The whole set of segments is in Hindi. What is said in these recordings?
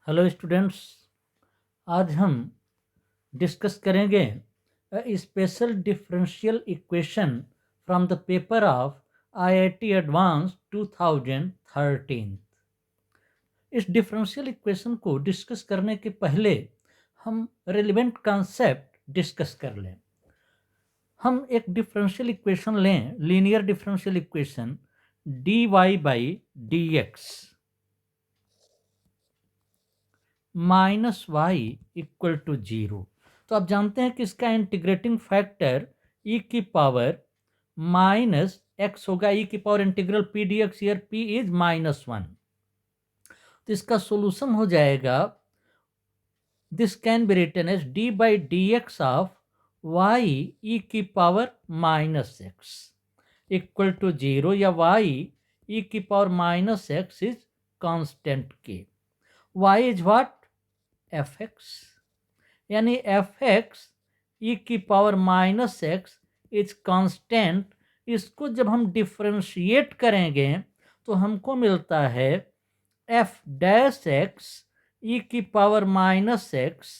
हेलो स्टूडेंट्स, आज हम डिस्कस करेंगे special differential equation from the paper of IIT advance 2013। इस डिफरेंशियल इक्वेशन को डिस्कस करने के पहले हम रिलेवेंट कॉन्सेप्ट डिस्कस कर लें। हम एक डिफरेंशियल इक्वेशन लें, linear differential equation dy by dx minus y equal to zero. तो आप जानते हैं कि इसका इंटीग्रेटिंग फैक्टर ई की पावर माइनस एक्स होगा। ई की power integral p d x, here p is -1। तो इसका सोल्यूशन हो जाएगा, this can be written as d by d x of y e की power minus x equal to zero, या वाई ई की power minus x is constant k. Y is what? F x, यानी एफ एक्स ई की power minus x is constant. इसको जब हम डिफ्रेंशिएट करेंगे तो हमको मिलता है एफ डैश एक्स ई की power minus x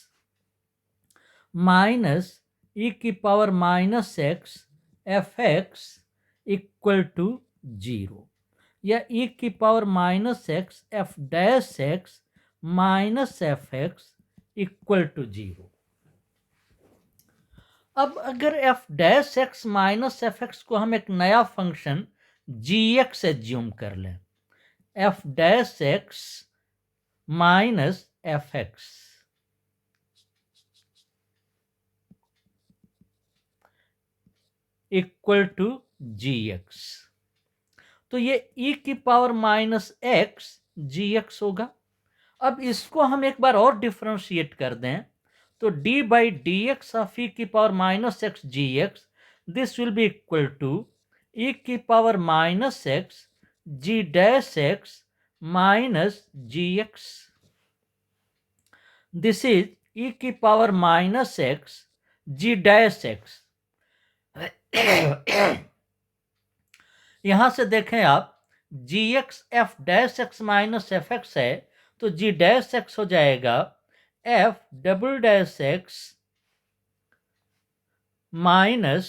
minus e की power minus x f x equal to zero, या ई की power minus x f dash x minus f x equal to zero. अब अगर f dash x minus f x को हम एक नया फंक्शन जी एक्स एज्यूम कर लें, f dash x minus f x equal to g x, तो ये ई की power minus x g x होगा। अब इसको हम एक बार और डिफ्रेंशिएट कर दें तो d by d x of e की power minus x g x, this will be equal to e की power minus x g dash x minus g x. This is e की power minus x g dash x. यहां से देखें आप, g x f dash x minus f x है, तो जी डैश एक्स हो जाएगा f double dash x minus,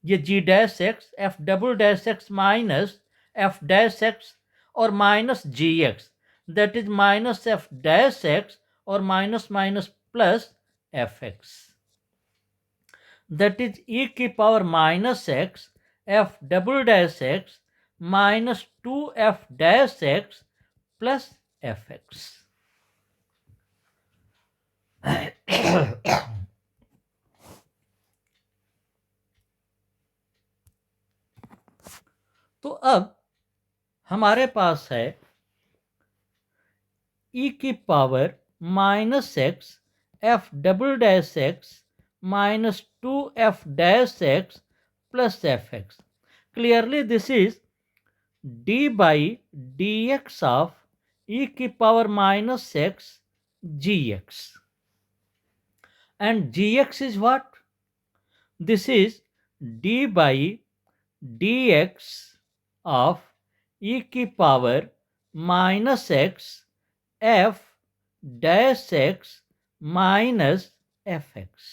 ये g dash x f double dash x minus f dash x और minus g x, that is minus f dash x और minus minus plus f x, that is e की power minus x f double dash x minus 2f dash x plus f x. तो अब हमारे पास है ई की power minus x f double dash x minus 2f dash x plus f x. Clearly this is d by d x of e की power minus x g x, and gx is what? This is d by dx of e की power minus x f dash x minus f x,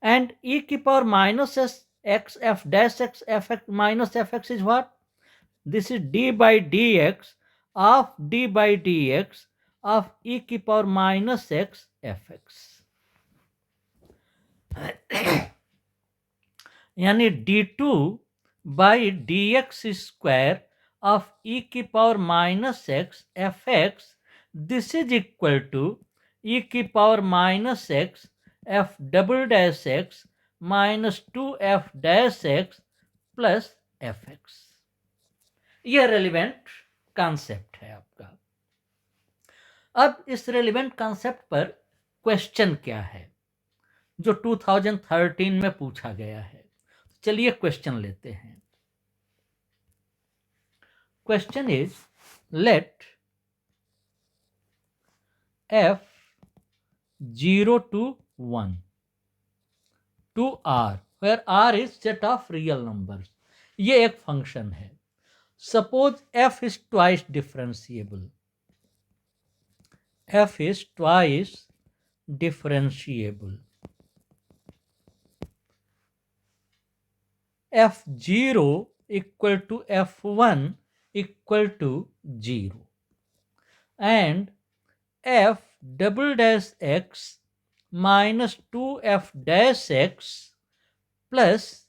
and e की power minus x f dash x f x minus f x is what? This is d by dx of d by dx of e की power minus x f x, यानी d2 by d x square of e की power minus x f x, this is equal to e की power minus x f double dash x minus 2f dash x plus f x. यह रेलिवेंट कॉन्सेप्ट है आपका। अब इस रेलिवेंट कॉन्सेप्ट पर क्वेश्चन क्या है जो 2013 में पूछा गया है। चलिए क्वेश्चन लेते हैं। Question is let f 0 to 1 to r where r is set of real numbers। ये एक फंक्शन है Suppose f is twice differentiable. F is twice differentiable. F0 equal to F1 equal to 0. And f double dash x minus 2f dash x plus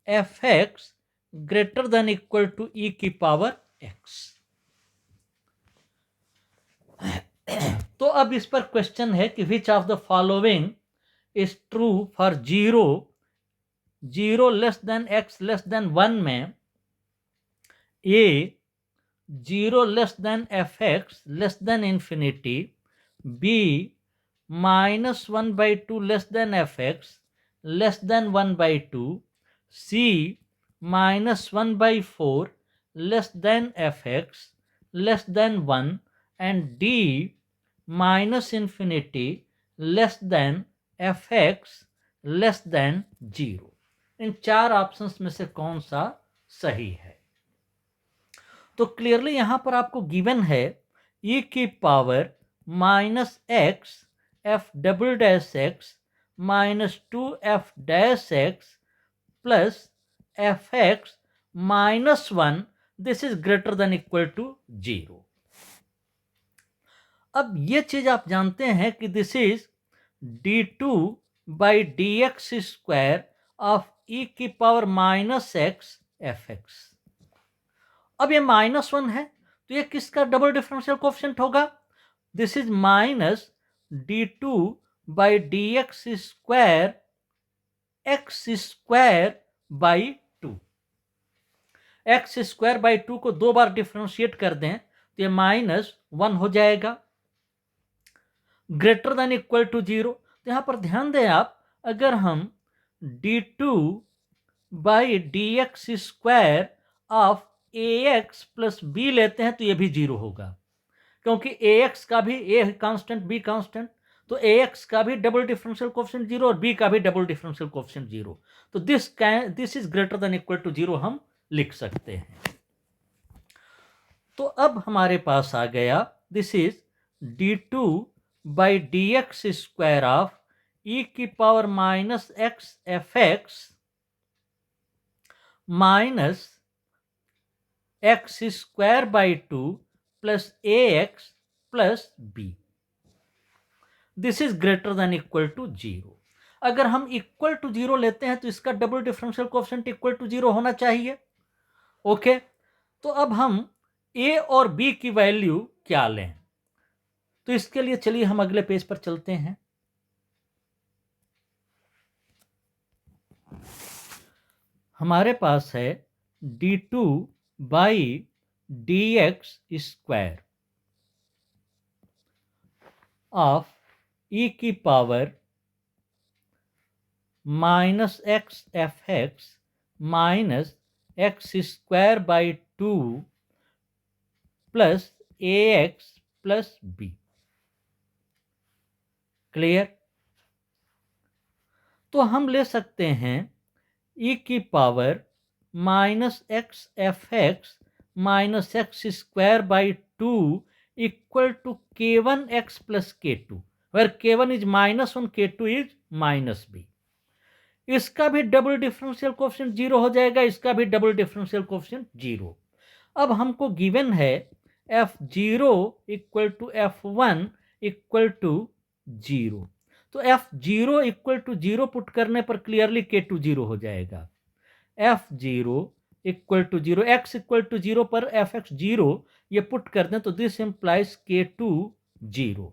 fx greater than equal to e की पावर x. तो अब इस पर क्वेश्चन है कि which of the following is true for 0 less then x less than 1 में a 0 less then fx less than infinity, b minus 1 by 2 less than fx less than 1 by 2, c minus 1 by 4 less than fx less than 1, and d minus infinity less than fx less than 0. इन चार ऑप्शंस में से कौन सा सही है? तो क्लियरली यहां पर आपको गिवन है e की power minus x f double dash x minus 2f dash x plus fx minus 1, this is greater than equal to 0. अब ये चीज आप जानते हैं कि this is d2 by dx square of e की पावर माइनस एक्स fx. अब ये -1 है तो ये किसका डबल डिफरेंशियल कोएफिशिएंट होगा? This is minus d2 by dx square x square by 2. x square by 2 को दो बार डिफरेंशिएट कर दें तो ये -1 हो जाएगा, ग्रेटर देन इक्वल टू 0. तो यहां पर ध्यान दें आप, अगर हम d2 by dx square of ax plus b लेते हैं तो ये भी 0 होगा, क्योंकि ax का भी a कांस्टेंट b कांस्टेंट, तो ax का भी डबल डिफरेंशियल कोएफिशिएंट 0 और b का भी डबल डिफरेंशियल कोएफिशिएंट 0. तो this is greater than equal to 0 हम लिख सकते हैं. तो अब हमारे पास आ गया this is d2 by dx square of e की power minus x fx minus x square by 2 plus ax plus b. This is greater than equal to 0. अगर हम इक्वल टू 0 लेते हैं तो इसका double differential coefficient equal to 0 होना चाहिए. ओके, तो अब हम a और b की वैल्यू क्या लें? तो इसके लिए चलिए हम अगले पेज पर चलते हैं. हमारे पास है d2 by dx square of e की power minus x fx minus x square by 2 plus ax plus b. Clear? तो हम ले सकते हैं e की power minus x fx minus x square by 2 equal to k1x plus k2, where k1 is -1, k2 is -b. इसका भी डबल डिफरेंशियल कोएफिशिएंट 0 हो जाएगा, इसका भी डबल डिफरेंशियल कोएफिशिएंट 0. अब हमको गिवन है f0 equal to f1 equal to 0. तो f0 इक्वल टू 0 पुट करने पर क्लियरली k2 0 हो जाएगा. f0 equal to 0, x equal to 0 पर fx 0 ये पुट कर दें तो दिस इंप्लाइज k2 0.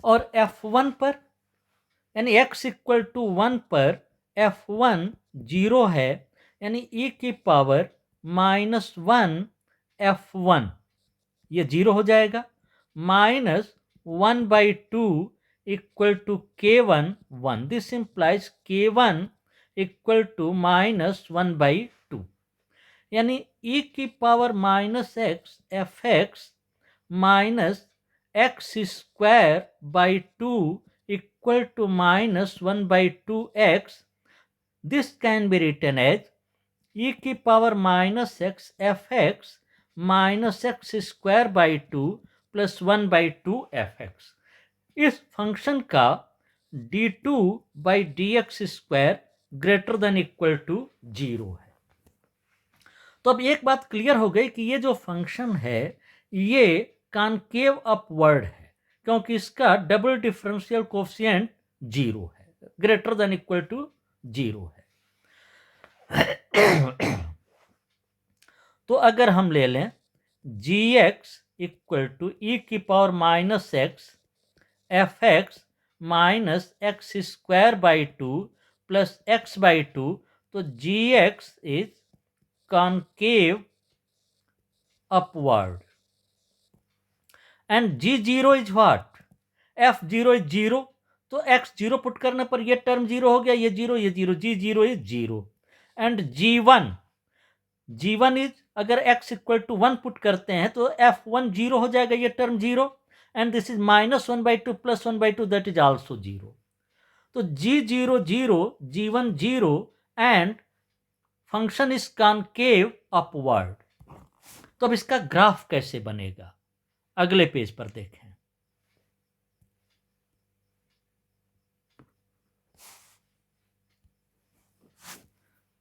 और f1 पर यानी x इक्वल टू 1 पर f1 0 है, यानी e की पावर माइनस 1 f1 ये 0 हो जाएगा, minus 1 by 2 equal to k1 1. This implies k1 equal to minus 1 by 2, यानी e की power minus x fx minus x square by 2 equal to minus 1 by 2x. This can be written as ई की power minus x f x minus x square by two plus 1/2 F x. इस फंक्शन का d2/dx² greater than equal to 0 है। तो अब एक बात क्लियर हो गई कि ये जो फंक्शन है ये कॉनकेव अपवर्ड है, क्योंकि इसका डबल डिफरेंशियल कोफिशिएंट 0 है, ग्रेटर देन इक्वल टू 0 है। तो अगर हम ले लें gx इक्वल टू ई की power minus x f x minus x square by two plus x by to, तो gx is concave upward and g0 is what, f0 is 0, तो x0 पुट करने पर ये टर्म 0 हो गया, ये 0 ये 0, g0 is 0 and g1 is, अगर x इक्वल टू 1 पुट करते हैं तो f1 0 हो जाएगा, ये term 0 and this is minus 1/2 plus 1/2 that is also 0। तो g0 0, g1 0 and function is concave upward. तो अब इसका ग्राफ कैसे बनेगा, अगले पेज पर देखें।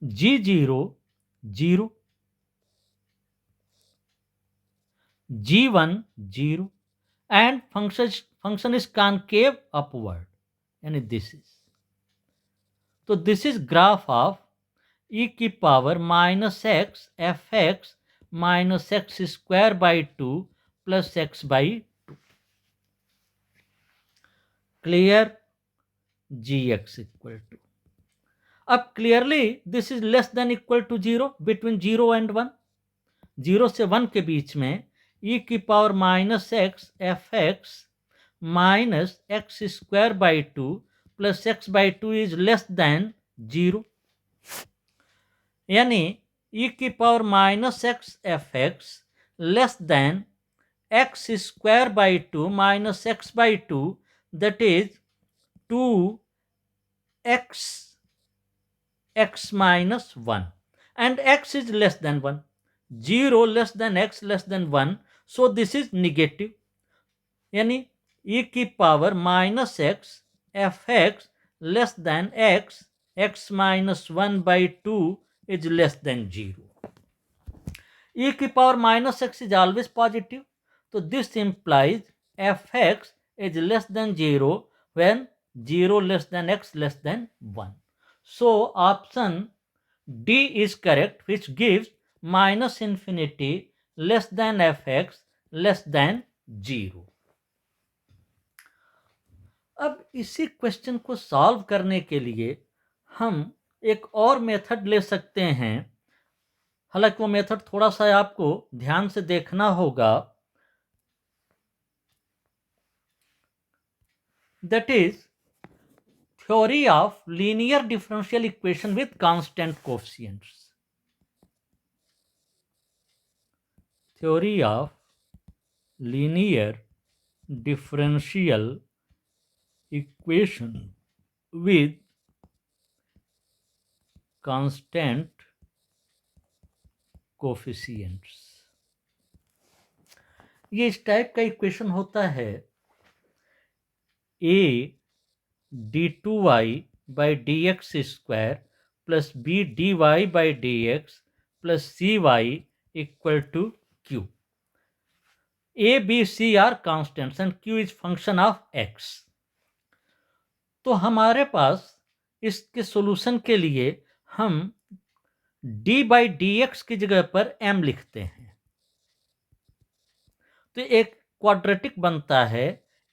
g0 0, g1 0 and function is concave upward, and this is, so this is graph of e की power minus x f x minus x square by two plus x by two. Clear, g x equal to, अब clearly this is less than equal to 0, between 0 and 1, 0 से 1 के बीच में e की power minus x f x minus x square by two plus x by two is less than 0, यानी e की power minus x f x less than x square by to minus x by to, that is 2x x minus 1 and x is less than 1, 0 less than x less than 1, so this is negative, यानी e की power minus x f x less than x x minus 1/2 is less than 0। e की power minus x is always positive, तो this implies f x is less than 0 when 0 less than x less than 1। So option D is correct, which gives minus infinity less than fx less than 0। अब इसी क्वेश्चन को सॉल्व करने के लिए हम एक और मेथड ले सकते हैं, हालांकि वो मेथड थोड़ा सा आपको ध्यान से देखना होगा, that is theory of linear differential equation with constant coefficients। Theory of linear differential equation with constant coefficients। ये इस टाइप का इक्वेशन होता है, a d2y by dx square plus b dy by dx plus cy equal to q। a, b, c are constants and q is function of x। तो हमारे पास इसके सॉल्यूशन के लिए हम d by dx की जगह पर m लिखते हैं, तो एक क्वाड्रेटिक बनता है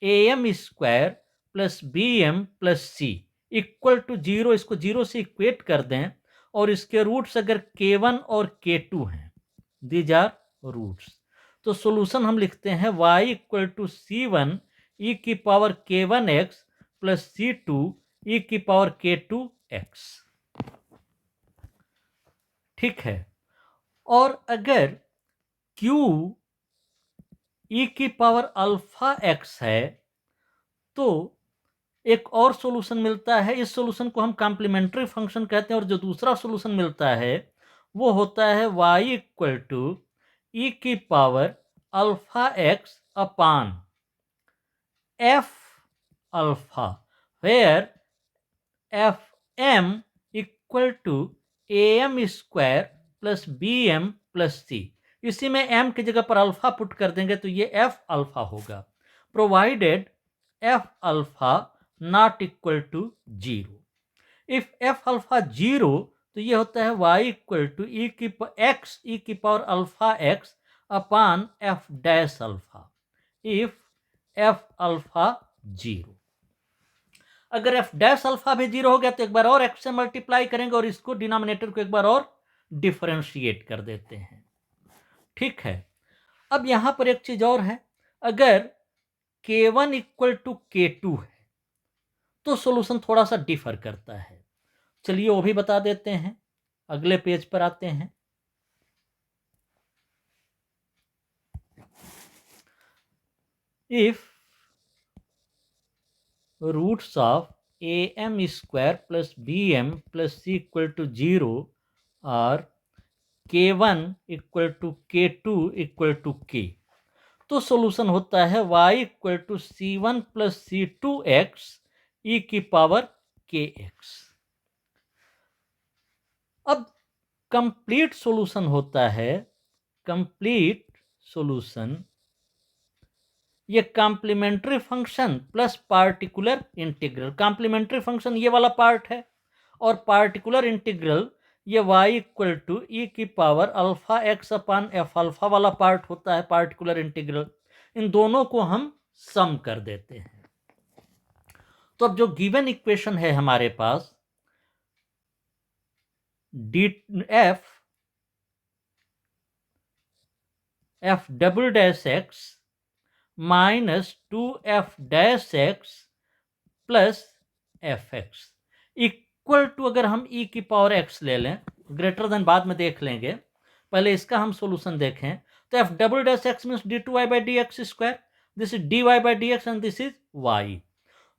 am square plus b m plus c equal to 0। इसको 0 से इक्वेट कर दें और इसके रूट्स अगर k1 और k2 हैं, दीज आर रूट्स, तो सॉल्यूशन हम लिखते हैं y equal to c1 e की power k1x plus c2 e की पावर k2x। ठीक है, और अगर q e की पावर अल्फा x है तो एक और सॉल्यूशन मिलता है, इस सॉल्यूशन को हम कॉम्प्लीमेंट्री फंक्शन कहते हैं, और जो दूसरा सॉल्यूशन मिलता है वो होता है y इक्वल टू ई की power alpha x upon f alpha, where f m equal to a m square plus b m plus c. इसी में एम की जगह पर अल्फा पुट कर देंगे तो ये एफ अल्फा होगा, provided f alpha not equal to zero. If f alpha zero तो ये होता है y इक्वल टू ई की power alpha x upon f dash alpha if f alpha zero. अगर एफ डैश अल्फा भी जीरो हो गया तो एक बार और एक्स से मल्टीप्लाई करेंगे और इसको डिनोमिनेटर को एक बार और डिफरेंशिएट कर देते हैं। ठीक है, अब यहां पर एक चीज और है, अगर k1 इक्वल टू k2 है तो सॉल्यूशन थोड़ा सा डिफर करता है। चलिए वो भी बता देते हैं, अगले पेज पर आते हैं। If roots of a m square plus b m plus c equal to zero और k1 equal to k2 equal to k, तो सॉल्यूशन होता है y equal to c1 plus c2x e की पावर kx। अब कंप्लीट सॉल्यूशन होता है, कंप्लीट सॉल्यूशन ये complementary function plus particular integral. Complementary function ये वाला पार्ट है और पार्टिकुलर इंटीग्रल ये y इक्वल टू ई की power alpha x upon f alpha वाला पार्ट होता है पार्टिकुलर इंटीग्रल। इन दोनों को हम सम कर देते हैं। तो अब जो गिवन इक्वेशन है हमारे पास d f double dash x minus 2f dash x plus f x equal to, अगर हम e की पावर x ले लें, ग्रेटर देन बाद में देख लेंगे, पहले इसका हम सॉल्यूशन देखें, तो f double dash x means d two y by d x square, this is d y by d x and this is y।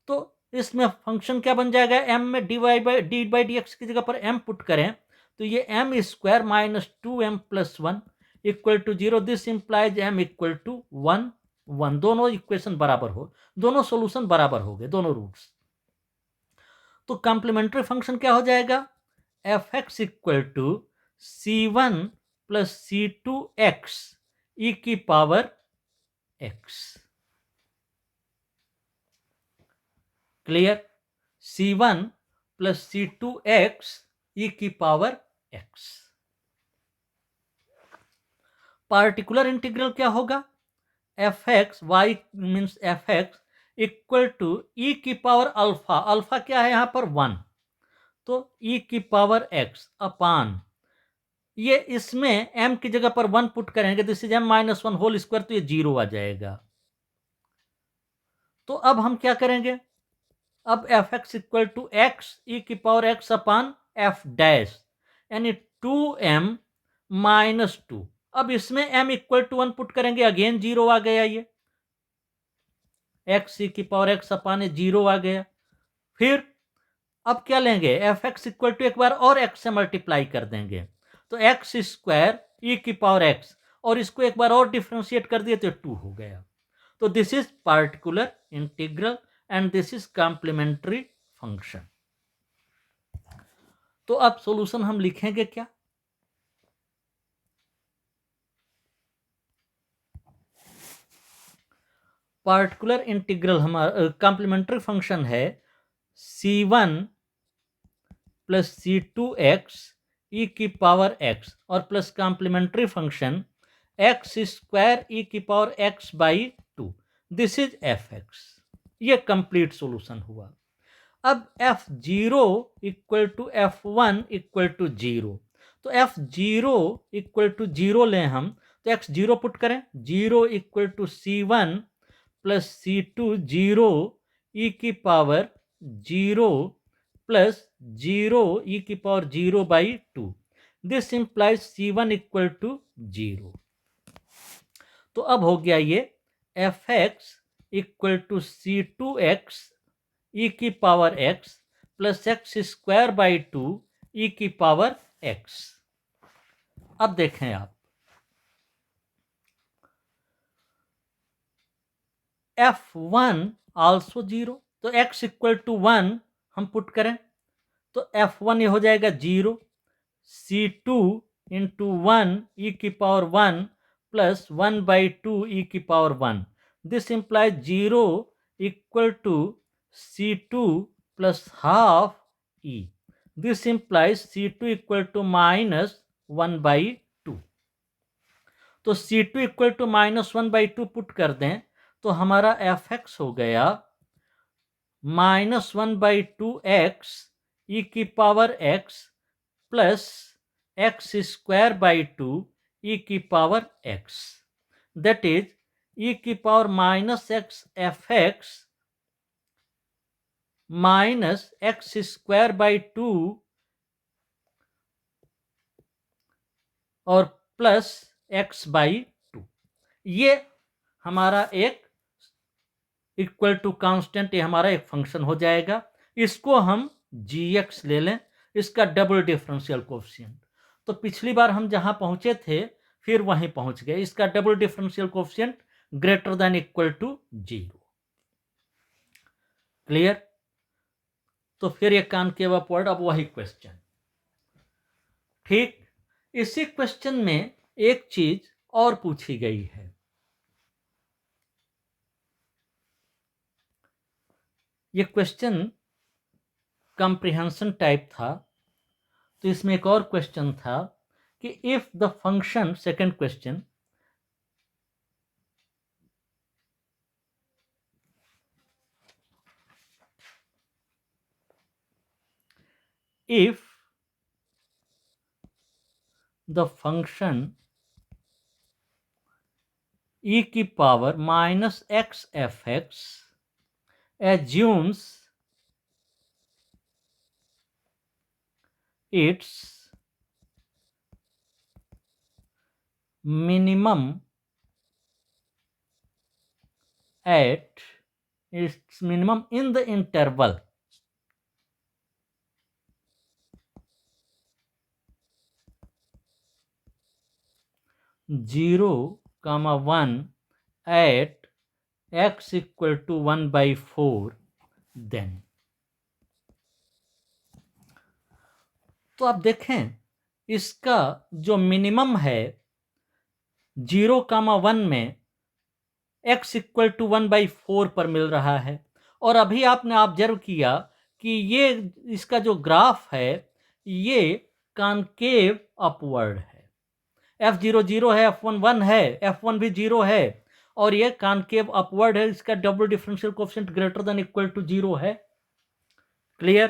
तो इसमें फंक्शन क्या बन जाएगा, m में d y by d x की जगह पर m पुट करें तो ये m square minus 2m plus 1 equal to zero. This implies m equal to 1 1। दोनों इक्वेशन बराबर हो, दोनों सॉल्यूशन बराबर हो गए, दोनों रूट्स। तो कॉम्प्लीमेंट्री फंक्शन क्या हो जाएगा, f x equal to c1 plus c2x e की पावर x। क्लियर, c1 प्लस c2x ई की पावर x। पार्टिकुलर इंटीग्रल क्या होगा, f x y means f x equal to e की पावर अल्फा, अल्फा क्या है यहां पर 1, तो ई की पावर एक्स अपान ये, इसमें m की जगह पर 1 पुट करेंगे, this is m minus 1 whole square, तो ये जीरो आ जाएगा। तो अब हम क्या करेंगे, अब f x equal to x e की power x upon f dash यानी 2m माइनस 2। अब इसमें m इक्वल टू 1 पुट करेंगे, अगेन जीरो आ गया, ये एक्स ई की पावर एक्स अपान जीरो आ गया। फिर अब क्या लेंगे, एफ एक्स इक्वल टू एक बार और एक्स से मल्टीप्लाई कर देंगे, तो एक्स स्क्वायर ई की पावर एक्स, और इसको एक बार और डिफ्रेंशिएट कर दिए तो 2 हो गया। तो this is particular integral and this is complementary function. तो अब सॉल्यूशन हम लिखेंगे क्या, पार्टिकुलर इंटीग्रल हमारा कॉम्प्लीमेंट्री फंक्शन है c1 प्लस c2x ई की पावर x और plus complementary function x square e की power x by 2, this is f x. ये कंप्लीट सॉल्यूशन हुआ। अब f zero equal to f one equal to zero, तो f zero equal to zero लें हम, तो एक्स जीरो पुट करें, zero equal to c1 plus c2 zero e की power zero plus zero e की power zero by 2, this implies c1 equal to zero. तो अब हो गया ये f x equal to c2x e की power x plus x square by 2 e की पावर x। अब देखें आप, f1 आल्सो 0, तो x इक्वल टू 1 हम पुट करें तो f1 ये हो जाएगा 0, c2 इंटू 1 ई की पावर 1 प्लस 1/2 ई की power 1. This implies 0 equal to c2 plus half e. This implies c2 equal to minus 1/2. तो c2 इक्वल टू -1/2 पुट कर दें तो हमारा fx हो गया -1/2x ई की पावर x प्लस x²/2 ई की power x, that is e की power -x fx minus x²/2 और प्लस x/2. ये हमारा एक इक्वल टू कांस्टेंट, ये हमारा एक फंक्शन हो जाएगा. इसको हम gx ले लें, इसका डबल डिफरेंशियल कोएफिशिएंट. तो पिछली बार हम जहां पहुंचे थे फिर वहीं पहुंच गए. इसका double differential coefficient greater than equal to 0. Clear? तो फिर ये कॉनकेव अपवर्ड. अब वही क्वेश्चन. ठीक, इसी क्वेश्चन में एक चीज और पूछी गई है. ये क्वेश्चन कंप्रिहेंशन टाइप था. तो इसमें एक और क्वेश्चन था कि if the function, second question, if the function e की power minus x f x assumes its minimum in the interval 0, 1 at x equal to 1/4, then. तो आप देखें इसका जो मिनिमम है 0, 1 में x इक्वल टू 1/4 पर मिल रहा है. और अभी आपने ऑब्जर्व किया कि ये इसका जो ग्राफ है ये कॉनकेव अपवर्ड है. f0 0 है, f1 1 है, f1 भी 0 है और ये कॉनकेव अपवर्ड है. इसका double differential coefficient greater than equal to 0 है. क्लियर?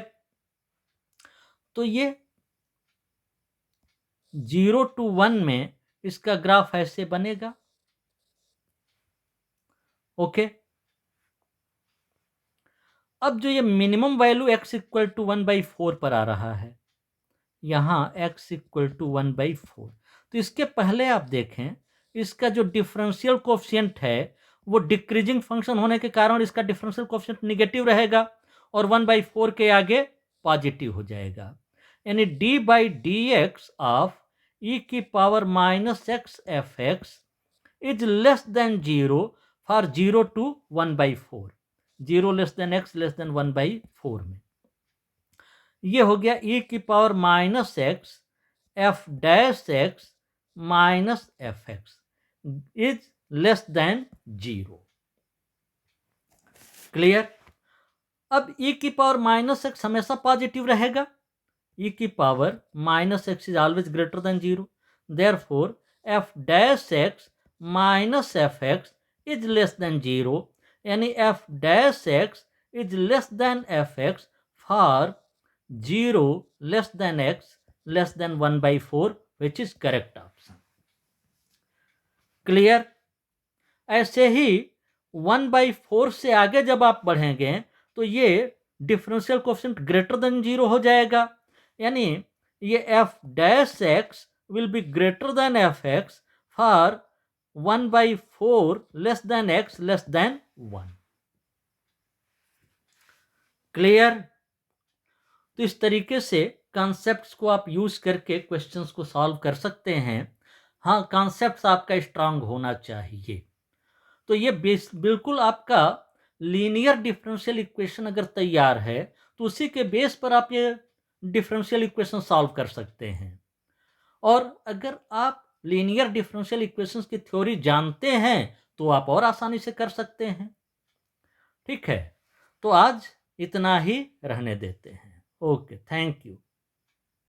तो ये 0 to 1 में इसका ग्राफ ऐसे बनेगा. ओके. अब जो ये minimum value x equal to 1/4 पर आ रहा है, यहां x इक्वल टू 1/4, तो इसके पहले आप देखें इसका जो डिफरेंशियल कोएफिशिएंट है वो डिक्रीजिंग फंक्शन होने के कारण इसका डिफरेंशियल कोएफिशिएंट नेगेटिव रहेगा और 1/4 के आगे पॉजिटिव हो जाएगा. यानी d/dx ऑफ e की power minus x f x is less than 0 for 0 to 1/4. 0 less then x less than 1/4 में. ये हो गया e की power minus x f dash x minus f x is less than 0. Clear? अब e की पावर माइनस एक्स हमेशा पॉजिटिव रहेगा. e की power minus x is always greater than 0. Therefore F dash x minus f x is less than 0. यानी F dash x is less then F x for 0 less then x less than 1/4, which is correct option. Clear? ऐसे ही 1/4 से आगे जब आप बढ़ेंगे तो ये डिफरेंशियल कोएफिशिएंट ग्रेटर देन 0 हो जाएगा. यानी ये F dash x will be greater than F x for 1/4 less than x less than 1. Clear? तो इस तरीके से कॉन्सेप्ट्स को आप यूज़ करके क्वेश्चंस को सॉल्व कर सकते हैं। हाँ, कॉन्सेप्ट्स आपका स्ट्रांग होना चाहिए। तो ये बिल्कुल आपका लीनियर डिफरेंशियल इक्वेशन अगर तैयार है तो उसी के बेस पर आप ये डिफरेंशियल इक्वेशन सॉल्व कर सकते हैं। और अगर आप लीनियर डिफरेंशियल इक्वेशंस की थ्योरी जानते हैं तो आप और आसानी से कर सकते हैं। ठीक है, तो आज इतना ही रहने देते हैं। Okay, thank you.